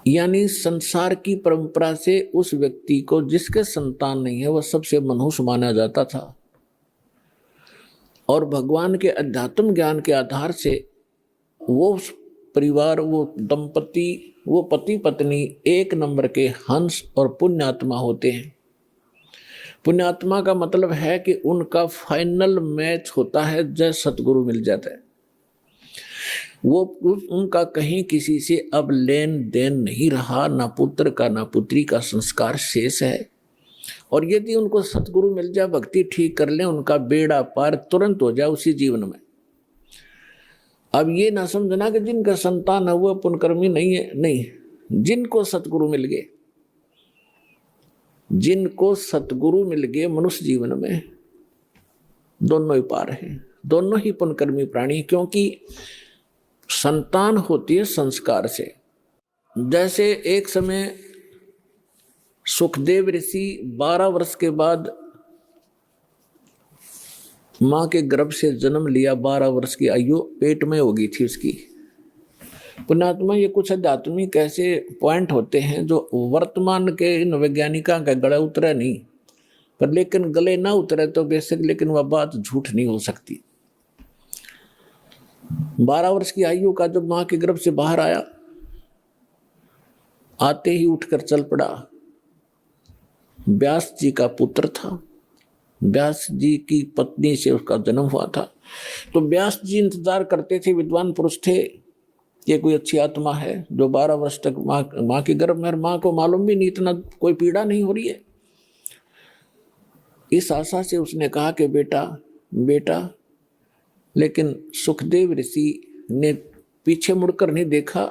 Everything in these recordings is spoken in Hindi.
यानी संसार की परंपरा से उस व्यक्ति को जिसके संतान नहीं है वह सबसे मनहूस माना जाता था, और भगवान के अध्यात्म ज्ञान के आधार से वो परिवार, वो दंपति, वो पति पत्नी एक नंबर के हंस और पुण्यात्मा होते हैं। पुण्यात्मा का मतलब है कि उनका फाइनल मैच होता है जय सतगुरु मिल जाता है। वो उनका कहीं किसी से अब लेन देन नहीं रहा, ना पुत्र का ना पुत्री का संस्कार शेष है। और यदि उनको सतगुरु मिल जाए, भक्ति ठीक कर ले, उनका बेड़ा पार तुरंत हो जाए उसी जीवन में। अब ये ना समझना कि जिनका संतान है वो पुण्यकर्मी नहीं है, नहीं। जिनको सतगुरु मिल गए, जिनको सतगुरु मिल गए मनुष्य जीवन में, दोनों ही पार हैं, दोनों ही पुण्यकर्मी प्राणी। क्योंकि संतान होती है संस्कार से। जैसे एक समय सुखदेव ऋषि 12 वर्ष के बाद मां के गर्भ से जन्म लिया, 12 वर्ष की आयु पेट में हो गई थी उसकी। पुण्यात्मा, ये कुछ आध्यात्मिक ऐसे पॉइंट होते हैं जो वर्तमान के इन वैज्ञानिकों का गला उतरा नहीं, पर लेकिन गले ना उतरे तो बेशक, लेकिन वह बात झूठ नहीं हो सकती। 12 वर्ष की आयु का जब मां के गर्भ से बाहर आया, आते ही उठकर चल पड़ा। व्यास जी का पुत्र था, व्यास जी की पत्नी से उसका जन्म हुआ था। तो व्यास जी इंतजार करते थे, विद्वान पुरुष थे, ये कोई अच्छी आत्मा है जो 12 वर्ष तक माँ के गर्भ में, माँ को मालूम भी नहीं, इतना कोई पीड़ा नहीं हो रही है। इस आशा से उसने कहा कि बेटा बेटा, लेकिन सुखदेव ऋषि ने पीछे मुड़कर नहीं देखा,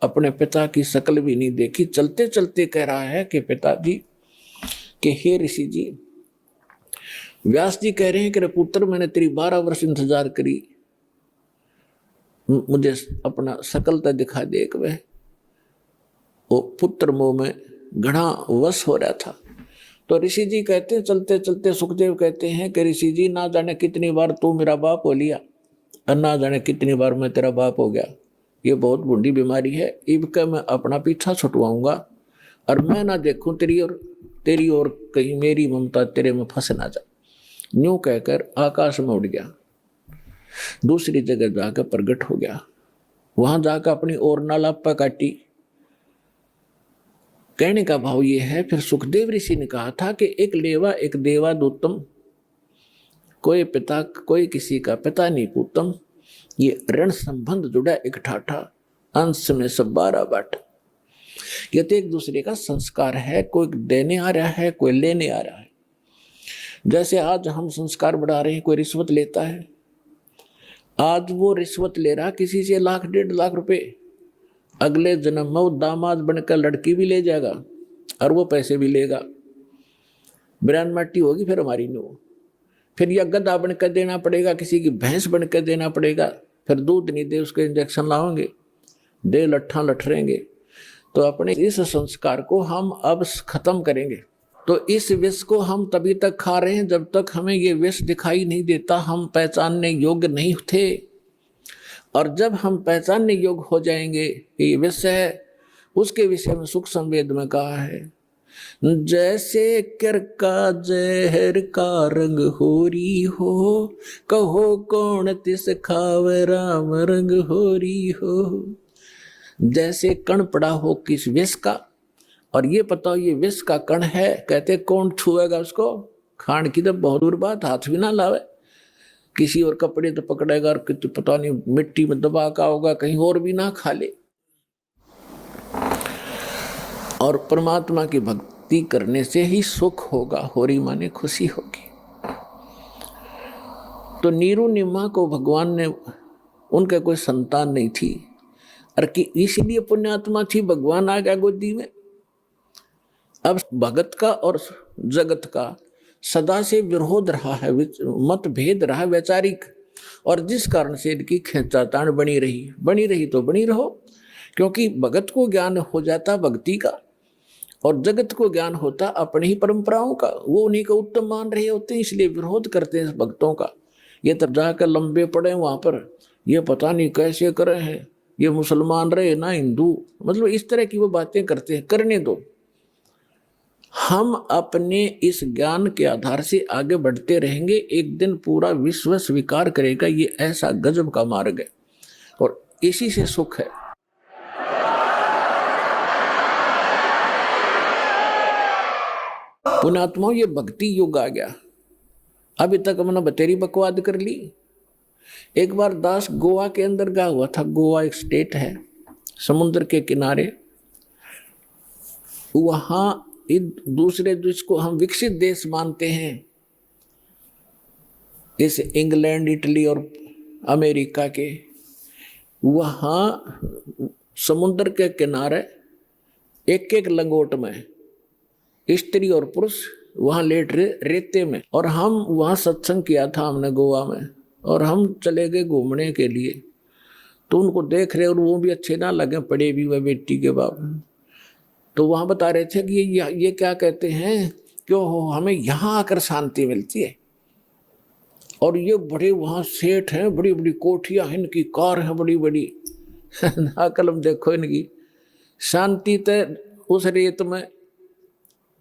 अपने पिता की शक्ल भी नहीं देखी। चलते चलते कह रहा है कि पिताजी, कि हे ऋषि जी, व्यास जी कह रहे हैं कि पुत्र, मैंने तेरी 12 वर्ष इंतजार करी, मुझे अपना शकल दिखा दे। एक वह वो पुत्र मोह में घना वश हो रहा था। तो ऋषि जी कहते हैं, चलते चलते सुखदेव कहते हैं कि ऋषि जी, ना जाने कितनी बार तू मेरा बाप हो लिया और ना जाने कितनी बार मैं तेरा बाप हो गया। ये बहुत बूढ़ी बीमारी है, इबका मैं अपना पीछा छुटवाऊंगा और मैं ना देखूं तेरी और कहीं मेरी ममता तेरे में फंस ना जा। यूं कहकर आकाश में उड़ गया, दूसरी जगह जाकर प्रकट हो गया। वहां जाकर अपनी और नालापा काटी। कहने का भाव ये है, फिर सुखदेव ऋषि ने कहा था कि एक लेवा एक देवा दूतम, कोई पिता कोई किसी का पिता नहीं पूतम, ये ऋण संबंध जुड़ा एक ठाठा, अंश में सब 12 बाट। ये तो एक दूसरे का संस्कार है, कोई देने आ रहा है, कोई लेने आ रहा है। जैसे आज हम संस्कार बढ़ा रहे हैं, कोई रिश्वत लेता है, आज वो रिश्वत ले रहा किसी से 1 लाख 1.5 लाख रुपए, अगले जन्म में वो दामाद बनकर लड़की भी ले जाएगा और वो पैसे भी लेगा। बिरान माटी होगी फिर हमारी नो, फिर यह गधा बनकर देना पड़ेगा, किसी की भैंस बनकर देना पड़ेगा, फिर दूध नहीं दे उसके इंजेक्शन लाओगे, दे लट्ठा लठरेंगे। तो अपने इस संस्कार को हम अब खत्म करेंगे। तो इस विष को हम तभी तक खा रहे हैं जब तक हमें ये विष दिखाई नहीं देता, हम पहचानने योग्य नहीं थे। और जब हम पहचानने योग्य हो जाएंगे कि ये विष है, उसके विषय में सुख संवेद में कहा है, जैसे कर का जहर का रंग होरी हो, कहो कौन तिस खावे राम रंग होरी हो। जैसे कण पड़ा हो किस विष का, और ये पता हो ये विष का कण है, कहते कौन छुएगा उसको, खान की तो बहुत दूर बात, हाथ भी ना लावे, किसी और कपड़े तो पकड़ेगा और पता नहीं मिट्टी में दबा का होगा, कहीं और भी ना खा ले। और परमात्मा की भक्ति करने से ही सुख होगा, होरी माने खुशी होगी। तो नीरू निम्मा को भगवान ने, उनके कोई संतान नहीं थी, और कि इसलिए पुण्यात्मा थी, भगवान आ गया गोदी में। अब भगत का और जगत का सदा से विरोध रहा है, मतभेद रहा वैचारिक, और जिस कारण से इनकी खींचातान बनी रही तो बनी रहो। क्योंकि भगत को ज्ञान हो जाता भक्ति का, और जगत को ज्ञान होता अपनी ही परंपराओं का, वो उन्हीं को उत्तम मान रहे होते हैं, इसलिए विरोध करते हैं भक्तों का। ये तब जाकर लंबे पड़े वहां पर, ये पता नहीं कैसे करे हैं, ये मुसलमान रहे ना हिंदू, मतलब इस तरह की वो बातें करते हैं। करने दो, हम अपने इस ज्ञान के आधार से आगे बढ़ते रहेंगे। एक दिन पूरा विश्व स्वीकार करेगा ये ऐसा गजब का मार्ग है और इसी से सुख है। पुण्यात्माओं, ये भक्ति युग आ गया। अभी तक हमने बतेरी बकवाद कर ली। एक बार दास गोवा के अंदर गया हुआ था। गोवा एक स्टेट है समुद्र के किनारे। वहां दूसरे देश को हम विकसित देश मानते हैं, इस इंग्लैंड, इटली और अमेरिका के। वहां समुद्र के किनारे एक एक लंगोट में स्त्री और पुरुष वहां लेट रहे रेते में। और हम वहां सत्संग किया था हमने गोवा में, और हम चले गए घूमने के लिए। तो उनको देख रहे और वो भी अच्छे ना लगे, पड़े भी वह बेटी के बाप। तो वहां बता रहे थे कि ये क्या कहते हैं, क्यों हो हमें यहाँ आकर शांति मिलती है। और ये बड़े वहां सेठ हैं, बड़ी बड़ी कोठियां, इनकी कार है बड़ी बड़ी। कलम देखो इनकी शांति। तो उस रेत में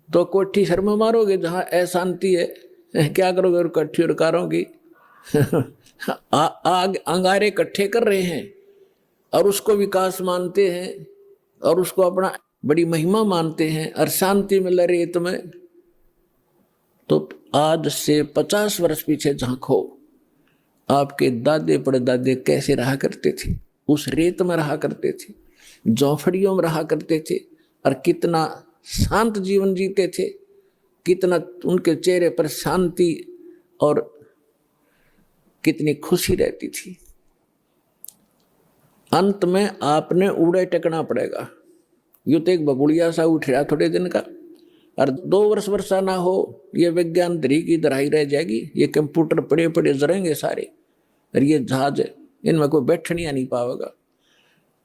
तो कोठी सर में मारोगे जहाँ अशांति है, क्या करोगे? और कट्ठी और कारों की आग अंगारे इकट्ठे कर रहे हैं और उसको विकास मानते हैं और उसको अपना बड़ी महिमा मानते हैं, और शांति मिल रेत में। तो आज से 50 वर्ष पीछे झांको, आपके दादे परदादे कैसे रहा करते थे? उस रेत में रहा करते थे, झोंपड़ियों में रहा करते थे, और कितना शांत जीवन जीते थे, कितना उनके चेहरे पर शांति और कितनी खुशी रहती थी। अंत में आपने उड़े टेकना पड़ेगा। यूं तो एक बबुड़िया सा उठ रहा थोड़े दिन का, और 2 वर्ष वर्षा ना हो, ये विज्ञान धरी की धराई रह जाएगी। ये कंप्यूटर पड़े पड़े जरेंगे सारे, और ये जहाज इनमें कोई बैठनिया नहीं पाएगा।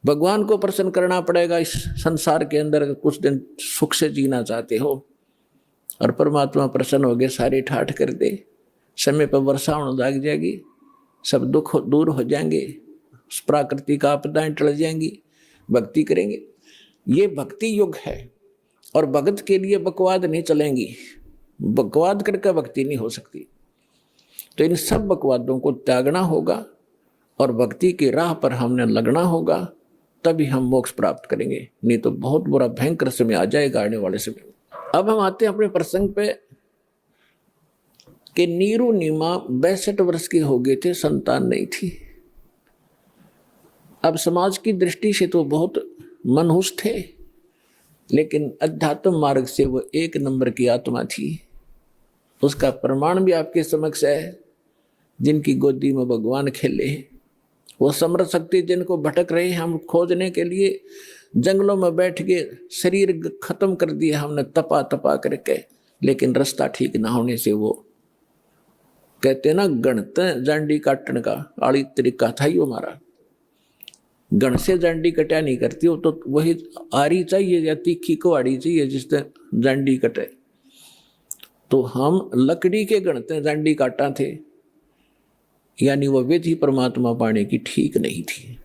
भगवान को प्रसन्न करना पड़ेगा इस संसार के अंदर। कुछ दिन सुख से जीना चाहते हो, और परमात्मा प्रसन्न हो गए, सारे ठाठ कर दे, समय पर वर्षा होने लग जाएगी, सब दुख दूर हो जाएंगे, प्राकृतिक आपदाएं टल जाएंगी, भक्ति करेंगे। ये भक्ति युग है, और भगत के लिए बकवाद नहीं चलेंगी। बकवाद करके भक्ति नहीं हो सकती। तो इन सब बकवादों को त्यागना होगा और भक्ति की राह पर हमने लगना होगा, तभी हम मोक्ष प्राप्त करेंगे। नहीं तो बहुत बुरा भयंकर समय आ जाएगा आने वाले समय। अब हम आते हैं अपने प्रसंग पे कि नीरू नीमा 62 वर्ष के हो गए थे, संतान नहीं थी। अब समाज की दृष्टि से तो बहुत मनहूस थे, लेकिन अध्यात्म मार्ग से वो 1 नंबर की आत्मा थी। उसका प्रमाण भी आपके समक्ष है। जिनकी गोदी में भगवान खेले, वो समर्थ शक्ति जिनको भटक रहे हैं, हम खोजने के लिए जंगलों में बैठ के शरीर खत्म कर दिया हमने तपा तपा करके, लेकिन रास्ता ठीक ना होने से वो कहते ना गणत जांडी काटने का आड़ी तरीका था ही हमारा। गण से जांडी कटा नहीं करती हो, तो वही आरी चाहिए या तीखी को आड़ी चाहिए जिससे जांडी कटे। तो हम लकड़ी के गणते जांडी काटा थे, यानी वह विधि परमात्मा पाने की ठीक नहीं थी,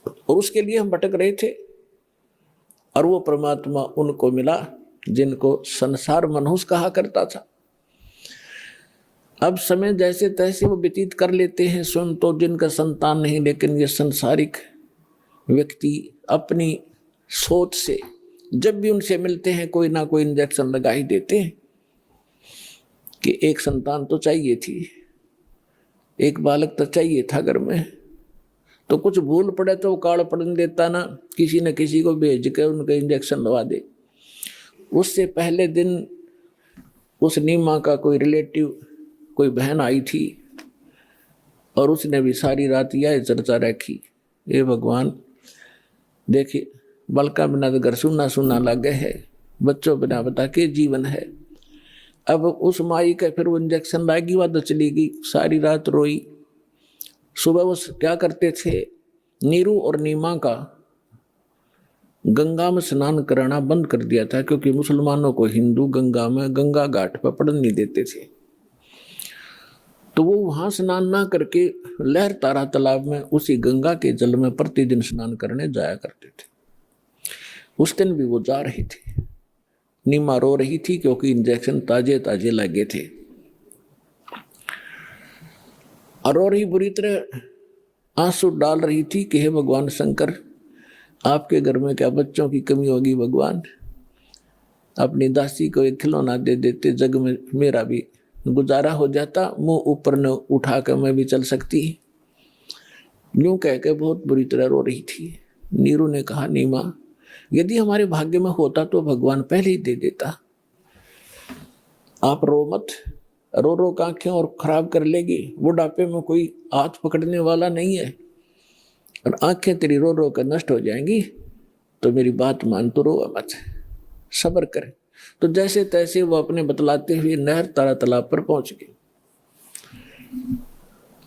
और उसके लिए हम भटक रहे थे। और वो परमात्मा उनको मिला जिनको संसार मनहूस कहा करता था। अब समय जैसे तैसे वो व्यतीत कर लेते हैं स्वयं, तो जिनका संतान नहीं, लेकिन ये संसारिक व्यक्ति अपनी सोच से जब भी उनसे मिलते हैं कोई ना कोई इंजेक्शन लगा ही देते हैं कि एक संतान तो चाहिए थी, एक बालक तो चाहिए था घर में। तो कुछ भूल पड़े तो काल पड़न देता ना, किसी न किसी को भेज के उनका इंजेक्शन लगा दे। उससे पहले दिन उस नीमा का कोई रिलेटिव, कोई बहन आई थी, और उसने भी सारी रात यह चर्चा रखी, ये भगवान देखिए बलका बिना तो घर सुनना सुनना लगे है, बच्चों बिना बता के जीवन है। अब उस माई का फिर वो इंजेक्शन लाएगी, वह चली गई, सारी रात रोई। सुबह वो क्या करते थे, नीरू और नीमा का गंगा में स्नान कराना बंद कर दिया था, क्योंकि मुसलमानों को हिंदू गंगा में गंगा घाट पर पड़ने नहीं देते थे। तो तो वो वहां स्नान ना करके लहर तारा तालाब में उसी गंगा के जल में प्रतिदिन स्नान करने जाया करते थे। उस दिन भी वो जा रही थी। नीमा रो रही थी क्योंकि इंजेक्शन ताजे ताजे लगे थे और रो रही बुरी तरह आंसू डाल रही थी कि हे भगवान शंकर, आपके घर में क्या बच्चों की कमी होगी भगवान, अपनी दासी को एक खिलौना दे देते, जग में मेरा भी गुजारा हो जाता, मुंह ऊपर न उठा कर मैं भी चल सकती। यूं कह के बहुत बुरी तरह रो रही थी। नीरू ने कहा, नीमा यदि हमारे भाग्य में होता तो भगवान पहले ही दे देता। आप रो मत, रो रो के आंखें और खराब कर लेगी। बुढ़ापे में कोई हाथ पकड़ने वाला नहीं है और आंखें तेरी रो रो कर नष्ट हो जाएंगी। तो मेरी बात मान, तो रो मत, सब्र कर। तो जैसे तैसे वो अपने बतलाते हुए नहर तारा तालाब पर पहुंच गए।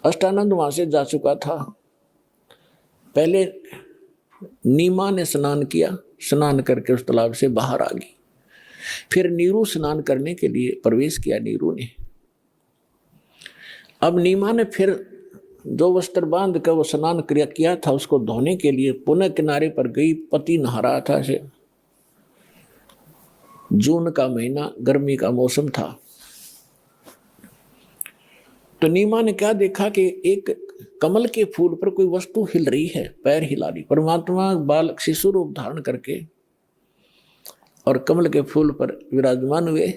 अष्टानंद वहां से जा चुका था। पहले नीमा ने स्नान किया, स्नान करके उस तालाब से बाहर आ गई। फिर नीरू स्नान करने के लिए प्रवेश किया। नीरू ने अब नीमा ने फिर जो वस्त्र बांध कर वो स्नान किया था उसको धोने के लिए पुनः किनारे पर गई। पति नहा रहा था। से जून का महीना, गर्मी का मौसम था। तो नीमा ने क्या देखा कि एक कमल के फूल पर कोई वस्तु हिल रही है, पैर हिला रही। परमात्मा बालक शिशु रूप धारण करके और कमल के फूल पर विराजमान हुए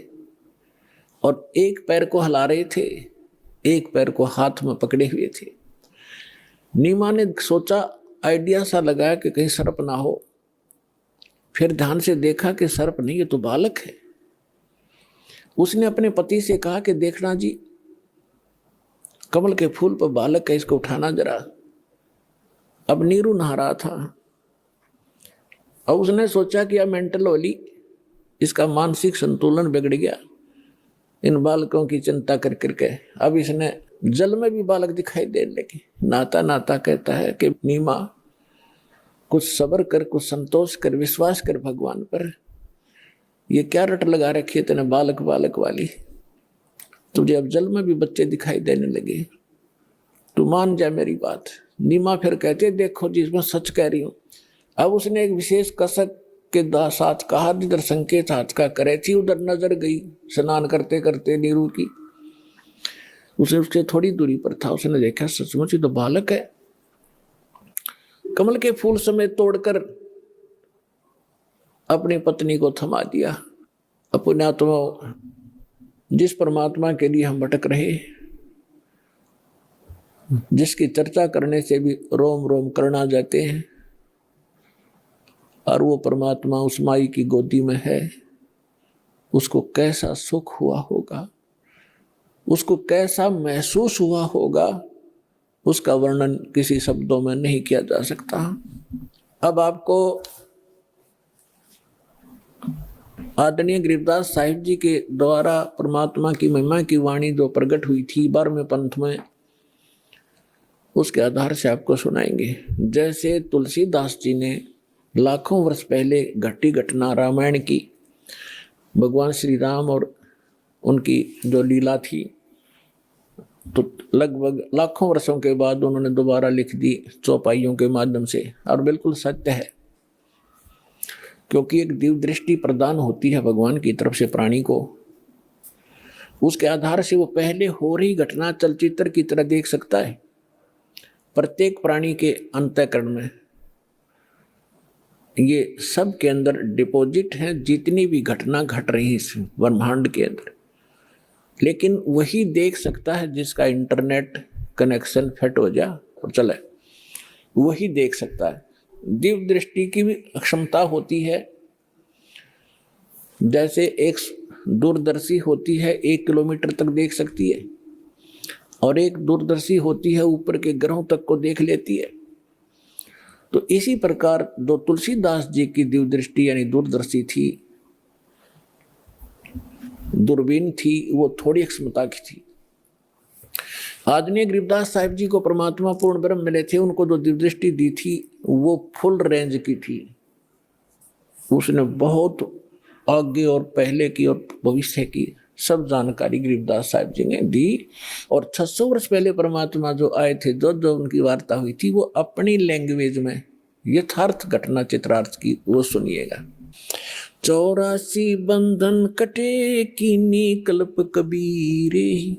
और एक पैर को हिला रहे थे, एक पैर को हाथ में पकड़े हुए थे। नीमा ने सोचा, आइडिया सा लगाया कि कहीं सर्प ना हो। फिर ध्यान से देखा कि सर्प नहीं, ये तो बालक है। उसने अपने पति से कहा कि देखना जी, कमल के फूल पर बालक है, इसको उठाना जरा। अब नीरू नहा रहा था। अब उसने सोचा कि अब मेंटल होली, इसका मानसिक संतुलन बिगड़ गया इन बालकों की चिंता कर करके। अब इसने जल में भी बालक दिखाई देने लगे। नाता नाता कहता है कि नीमा, कुछ सब्र कर, कुछ संतोष कर, विश्वास कर भगवान पर। ये क्या रट लगा रखी है तेने बालक बालक वाली। तुझे अब जल में भी बच्चे दिखाई देने लगे, तू मान जा मेरी बात। नीमा फिर कहते, देखो जी, मैं सच कह रही हूं। अब उसने एक विशेष कसक के साथ कहा, जिधर संकेत हाथ का करे थी उधर नजर गई स्नान करते करते नीरू की। उसे उससे थोड़ी दूरी पर था। उसने देखा सचमुच ही तो बालक है। कमल के फूल समेत तोड़कर अपनी पत्नी को थमा दिया। अपने आत्मा, जिस परमात्मा के लिए हम भटक रहे, जिसकी चर्चा करने से भी रोम रोम करना जाते हैं, और वो परमात्मा उस माई की गोदी में है, उसको कैसा सुख हुआ होगा, उसको कैसा महसूस हुआ होगा, उसका वर्णन किसी शब्दों में नहीं किया जा सकता। अब आपको आदरणीय गरीबदास साहिब जी के द्वारा परमात्मा की महिमा की वाणी जो प्रकट हुई थी 12वें पंथ में, उसके आधार से आपको सुनाएंगे। जैसे तुलसीदास जी ने लाखों वर्ष पहले घटी घटना रामायण की, भगवान श्री राम और उनकी जो लीला थी, तो लगभग लाखों वर्षों के बाद उन्होंने दोबारा लिख दी चौपाइयों के माध्यम से। और बिल्कुल सत्य है, क्योंकि एक दिव्य दृष्टि प्रदान होती है भगवान की तरफ से प्राणी को। उसके आधार से वो पहले हो रही घटना चलचित्र की तरह देख सकता है। प्रत्येक प्राणी के अंतःकरण में ये सब के अंदर डिपॉजिट है, जितनी भी घटना घट रही इस ब्रह्मांड के अंदर। लेकिन वही देख सकता है जिसका इंटरनेट कनेक्शन फिट हो जाए और चले, वही देख सकता है। दिव्य दृष्टि की भी क्षमता होती है। जैसे एक दूरदर्शी होती है 1 किलोमीटर तक देख सकती है, और एक दूरदर्शी होती है ऊपर के ग्रहों तक को देख लेती है। तो इसी प्रकार जो तुलसीदास जी की दिव्य दृष्टि यानी दूरदर्शी थी, दूरबीन थी, वो थोड़ी क्षमता की थी। आदरणीय गरीबदास साहिब जी को परमात्मा पूर्ण ब्रह्म मिले थे, उनको जो दिव्य दृष्टि दी थी वो फुल रेंज की थी। उसने बहुत आगे और पहले की और भविष्य की सब जानकारी गरीबदास साहिब जी ने दी। और 600 वर्ष पहले परमात्मा जो आए थे, जो जो उनकी वार्ता हुई थी, वो अपनी लैंग्वेज में यथार्थ घटना चित्रार्थ की वो सुनिएगा। 84 बंधन कटे कीनी कल्प कबीरे,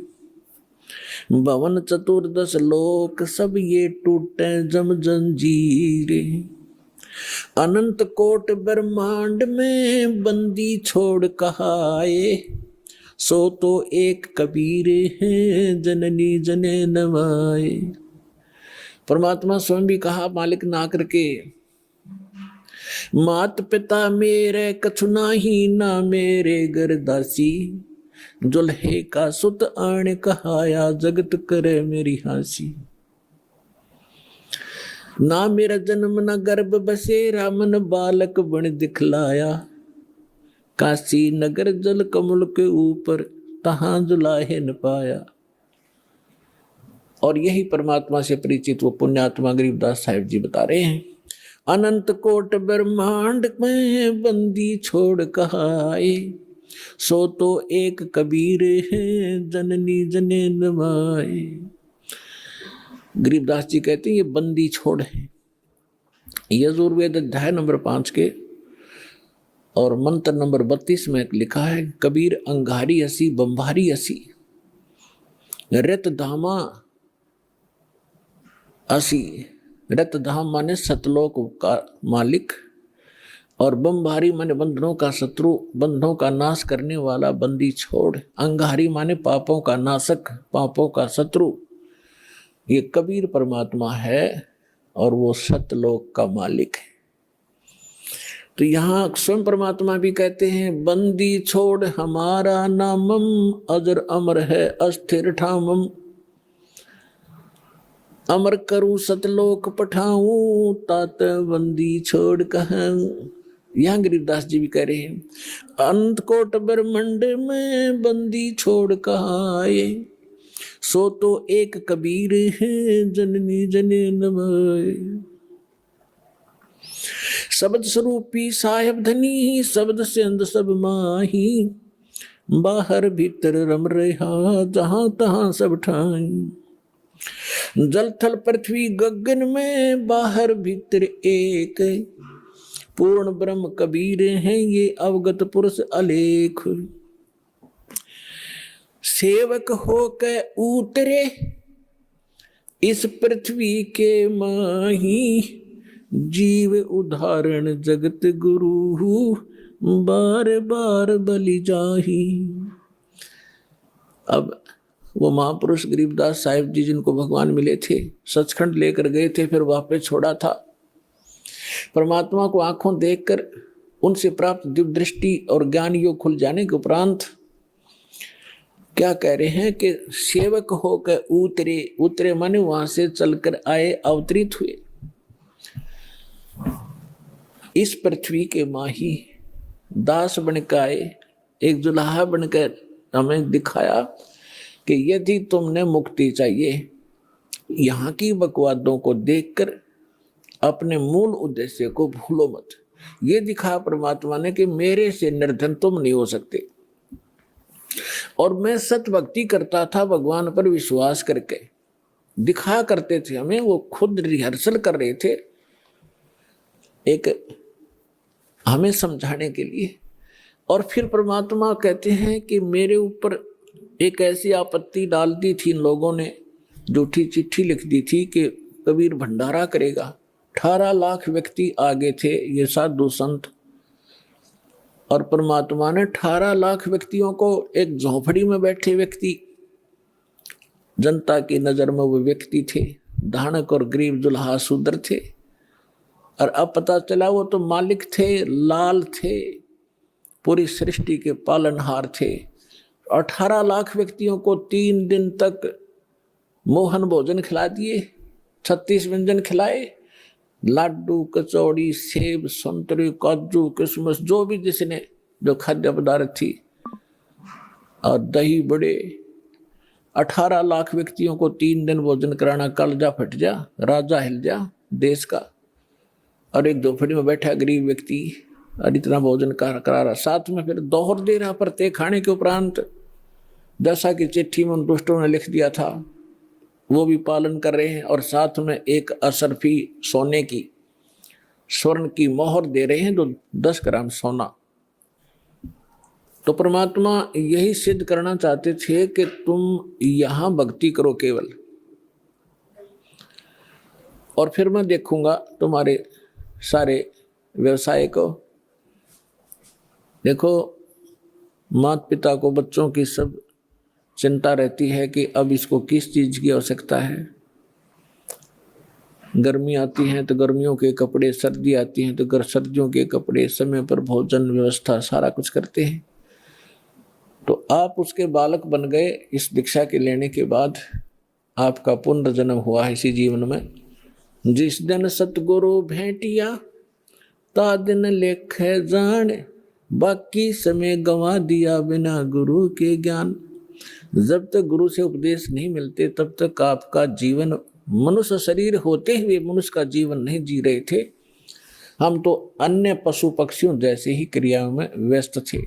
भवन चतुर्दश लोक सब ये टूटे जम जंजीरे, अनंत कोट ब्रह्मांड में बंदी छोड़ कहाए, सो तो एक कबीर है जननी जने नवाए। परमात्मा स्वयं भी कहा मालिक ना करके, मात पिता मेरे कछु नाही, ना मेरे घर दासी, जुल्हे का सुत आण कहाया, जगत करे मेरी हासी। ना मेरा जन्म न गर्भ बसेरा, मन बालक बन दिखलाया, काशी नगर जल कमल के ऊपर, तहां जुलाहे न पाया। और यही परमात्मा से परिचित वो पुण्यात्मा गरीबदास साहिब जी बता रहे हैं, अनंत कोट ब्रह्मांड में बंदी छोड़ कहाए, सो तो एक कबीर है जननी जने नवाए। गरीबदास जी कहते हैं ये बंदी छोड़ है। यजुर्वेद अध्याय नंबर 5 के और मंत्र नंबर 32 में लिखा है, कबीर अंगारी असी बंभारी असी, रत धामा असी। रत धाम माने सतलोक का मालिक, और बंभारी माने बंधनों का शत्रु, बंधनों का नाश करने वाला बंदी छोड़। अंगारी माने पापों का नाशक, पापों का शत्रु। ये कबीर परमात्मा है और वो सतलोक का मालिक है। तो यहाँ स्वयं परमात्मा भी कहते हैं, बंदी छोड़ हमारा नामम, अजर अमर है अस्थिर ठामम, अमर करूं सतलोक पठाऊं, तात बंदी छोड़ कहूं। यहाँ गरीबदास जी भी कह रहे हैं, अंत कोट ब्रह्मंड में बंदी छोड़ कहाए, सो तो एक कबीर है जननी जने नवाए। शब्द स्वरूपी साहेब धनी, शब्द से अंध सब माही, बाहर भीतर रम रहा जहां तहां सब ठाई, जल थल पृथ्वी गगन में बाहर भीतर एक, पूर्ण ब्रह्म कबीर हैं ये अवगत पुरुष अलेख। सेवक होकर उतरे इस पृथ्वी के माही, जीव उदाहरण जगत गुरु, बार बार बलि जाही। अब वो महापुरुष गरीबदास साहिब जी जिनको भगवान मिले थे, सचखंड लेकर गए थे, फिर वापस छोड़ा था। परमात्मा को आंखों देखकर उनसे प्राप्त दिव्य दृष्टि और ज्ञान योग खुल जाने के उपरांत क्या कह रहे हैं कि सेवक होकर उतरे। उतरे माने वहां से चलकर आए, अवतरित हुए इस पृथ्वी के माही, दास बनकर आए, एक दुल्हा बनकर हमें दिखाया कि यदि तुमने मुक्ति चाहिए, यहाँ की बकवादों को देखकर अपने मूल उद्देश्य को भूलो मत। ये दिखा परमात्मा ने कि मेरे से निर्धन तुम नहीं हो सकते। और मैं सत भक्ति करता था, भगवान पर विश्वास करके दिखा करते थे हमें, वो खुद रिहर्सल कर रहे थे एक हमें समझाने के लिए। और फिर परमात्मा कहते हैं कि मेरे ऊपर एक ऐसी आपत्ति डाल दी थी इन लोगों ने, झूठी चिट्ठी लिख दी थी कि कबीर भंडारा करेगा। 18 लाख व्यक्ति आगे थे, ये साधु संत, और परमात्मा ने 18 लाख व्यक्तियों को, एक झोपड़ी में बैठे व्यक्ति, जनता की नजर में वो व्यक्ति थे, धानक और गरीब दुल्हा शूद्र थे, और अब पता चला वो तो मालिक थे, लाल थे, पूरी सृष्टि के पालनहार थे। 18 लाख व्यक्तियों को 3 दिन तक मोहन भोजन खिला दिए, 36 व्यंजन खिलाए, लाडू, कचौड़ी, सेब, संतरे, काजू, किशमिश, जो भी जिसने जो खाद्य पदार्थ थी, और दही बड़े। 18 लाख व्यक्तियों को 3 दिन भोजन कराना, कलजा फट जा, राजा हिल जा देश का। और एक झोपड़ी में बैठा गरीब व्यक्ति और इतना भोजन करा रहा, साथ में फिर दोहर दे रहा प्रत्येक खाने के उपरांत, दशा की चिट्ठी में उन दुष्टों ने लिख दिया था, वो भी पालन कर रहे हैं, और साथ में एक असरफी सोने की, स्वर्ण की मोहर दे रहे हैं, तो 10 ग्राम सोना। तो परमात्मा यही सिद्ध करना चाहते थे कि तुम यहां भक्ति करो केवल, और फिर मैं देखूंगा तुम्हारे सारे व्यवसाय को। देखो, माता पिता को बच्चों की सब चिंता रहती है कि अब इसको किस चीज की आवश्यकता है। गर्मी आती है तो गर्मियों के कपड़े, सर्दी आती है तो सर्दियों के कपड़े, समय पर भोजन व्यवस्था सारा कुछ करते हैं। तो आप उसके बालक बन गए इस दीक्षा के लेने के बाद, आपका पुनर्जन्म हुआ है इसी जीवन में। जिस दिन सतगुरु भेंटिया ता दिन लेख जान, बाकी समय गंवा दिया बिना गुरु के ज्ञान। जब तक गुरु से उपदेश नहीं मिलते तब तक आपका जीवन, मनुष्य शरीर होते हुए मनुष्य का जीवन नहीं जी रहे थे। हम तो अन्य पशु पक्षियों जैसे ही क्रियाओं में व्यस्त थे,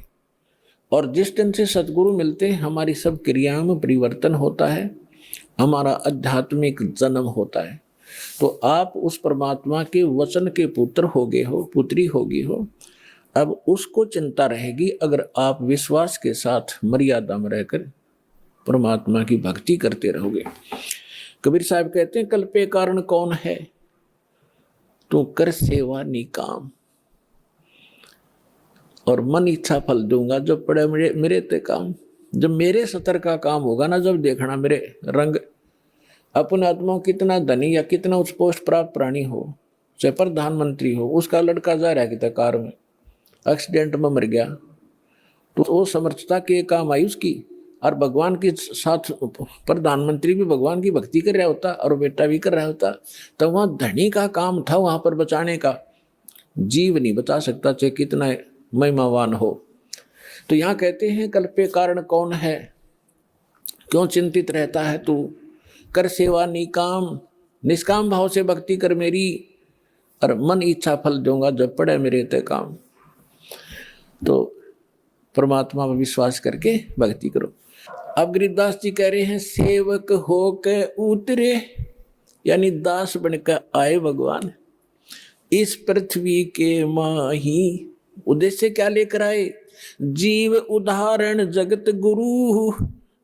और जिस दिन से सतगुरु मिलते हैं हमारी सब क्रियाओं में परिवर्तन होता है, हमारा आध्यात्मिक जन्म होता है। तो आप उस परमात्मा के वचन के पुत्र हो गए हो, पुत्री होगी हो। अब उसको चिंता रहेगी अगर आप विश्वास के साथ मर्यादा में रहकर परमात्मा की भक्ति करते रहोगे। कबीर साहब कहते हैं, कल्पे कारण कौन है, तू कर सेवा निकाम, और मन इच्छा फल दूंगा जब पड़े मेरे ते काम। जब मेरे सतर का काम होगा ना, जब देखना मेरे रंग। अपने आत्मा कितना धनी या कितना उच्च पोस्ट प्राप्त प्राणी हो, चाहे प्रधानमंत्री हो, उसका लड़का जा रहा है कार में, एक्सीडेंट में मर गया, तो वो समर्थता के काम आई उसकी। और भगवान के साथ प्रधानमंत्री भी भगवान की भक्ति कर रहा होता और बेटा भी कर रहा होता, तो वहां धनी का काम था वहां पर बचाने का। जीव नहीं बचा सकता चाहे कितना महिमावान हो। तो यहाँ कहते हैं, कल्पे कारण कौन है, क्यों चिंतित रहता है तू। कर सेवा निकाम, निष्काम भाव से भक्ति कर मेरी, और मन इच्छा फल दूंगा जब पड़े मेरे ते काम। तो परमात्मा पर विश्वास करके भक्ति करो। अब गरीबदास जी कह रहे हैं, सेवक हो के उतरे, यानी दास बनकर आए भगवान इस पृथ्वी के माही। उद्देश्य क्या लेकर आए, जीव उदाहरण जगत गुरु,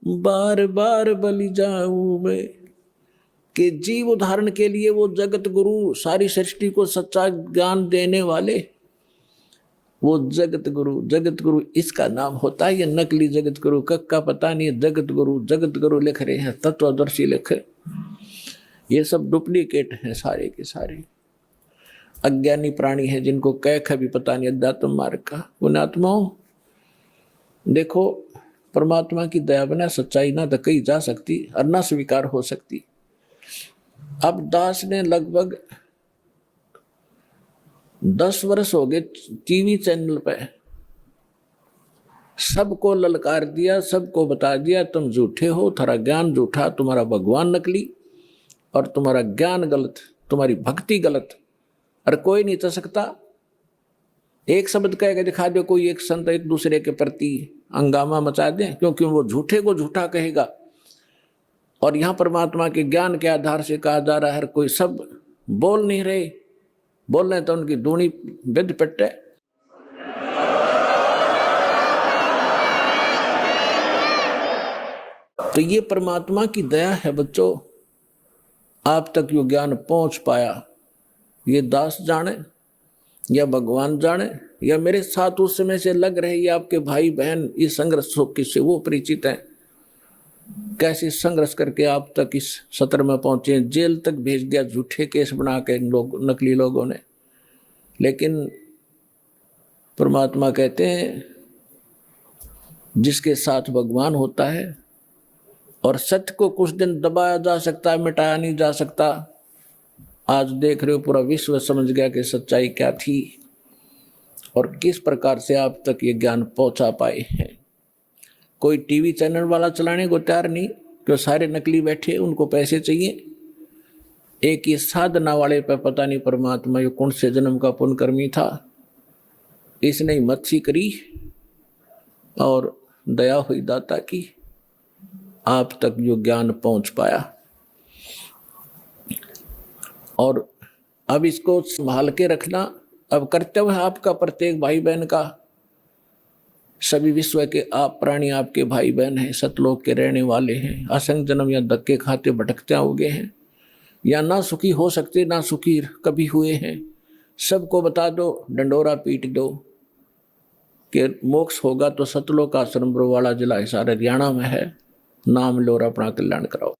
बार बार बलि जाऊं मैं। कि जीव उदाहरण के लिए वो जगत गुरु, सारी सृष्टि को सच्चा ज्ञान देने वाले, वो जगत गुरु। जगत गुरु इसका नाम होता है, ये नकली जगत गुरु का पता नहीं। जगत गुरु लिख रहे हैं, तत्वदर्शी लिखे, ये सब डुप्लीकेट हैं सारे के सारे। अज्ञानी प्राणी है जिनको कैख भी पता नहीं अध्यात्म मार्ग का। उन आत्माओं, देखो परमात्मा की दया बिना सच्चाई ना तो कही जा सकती और ना स्वीकार हो सकती। अब दास ने लगभग 10 वर्ष हो गए टीवी चैनल पे सबको ललकार दिया, सबको बता दिया तुम झूठे हो, तुम्हारा ज्ञान झूठा, तुम्हारा भगवान नकली और तुम्हारा ज्ञान गलत, तुम्हारी भक्ति गलत। और कोई नहीं चल सकता। एक शब्द कह के दिखा दो, कोई एक संत एक दूसरे के प्रति हंगामा मचा दे, क्योंकि वो झूठे को झूठा कहेगा। और यहाँ परमात्मा के ज्ञान के आधार से कहा जा रहा है, कोई सब बोल नहीं रहे, बोल रहे तो उनकी दूनी विद पिटे। तो ये परमात्मा की दया है बच्चों, आप तक यो ज्ञान पहुंच पाया। ये दास जाने या भगवान जाने या मेरे साथ उस समय से लग रहे ये आपके भाई बहन, ये संघर्ष किससे वो परिचित हैं, कैसे संघर्ष करके आप तक इस सत्र में पहुंचे। जेल तक भेज दिया झूठे केस बना के नकली लोगों ने। लेकिन परमात्मा कहते हैं जिसके साथ भगवान होता है, और सत्य को कुछ दिन दबाया जा सकता है, मिटाया नहीं जा सकता। आज देख रहे हो पूरा विश्व समझ गया कि सच्चाई क्या थी और किस प्रकार से आप तक ये ज्ञान पहुंचा पाए हैं। कोई टीवी चैनल वाला चलाने को तैयार नहीं, क्यों सारे नकली बैठे, उनको पैसे चाहिए। एक ये साधना वाले पे पता नहीं परमात्मा ये कौन से जन्म का पुण्यकर्मी था, इसने मच्छी करी और दया हुई दाता की, आप तक जो ज्ञान पहुंच पाया। और अब इसको संभाल के रखना अब कर्तव्य है आपका, प्रत्येक भाई बहन का। सभी विश्व के आप प्राणी आपके भाई बहन हैं, सतलोक के रहने वाले हैं, असंख्य जन्म या धक्के खाते भटकते होंगे हैं, या ना सुखी हो सकते ना सुखी कभी हुए हैं। सबको बता दो, डंडोरा पीट दो कि मोक्ष होगा तो सतलोक आश्रम बरवाड़ा जिला हिसार हरियाणा में है। नाम लो और अपना कल्याण कराओ।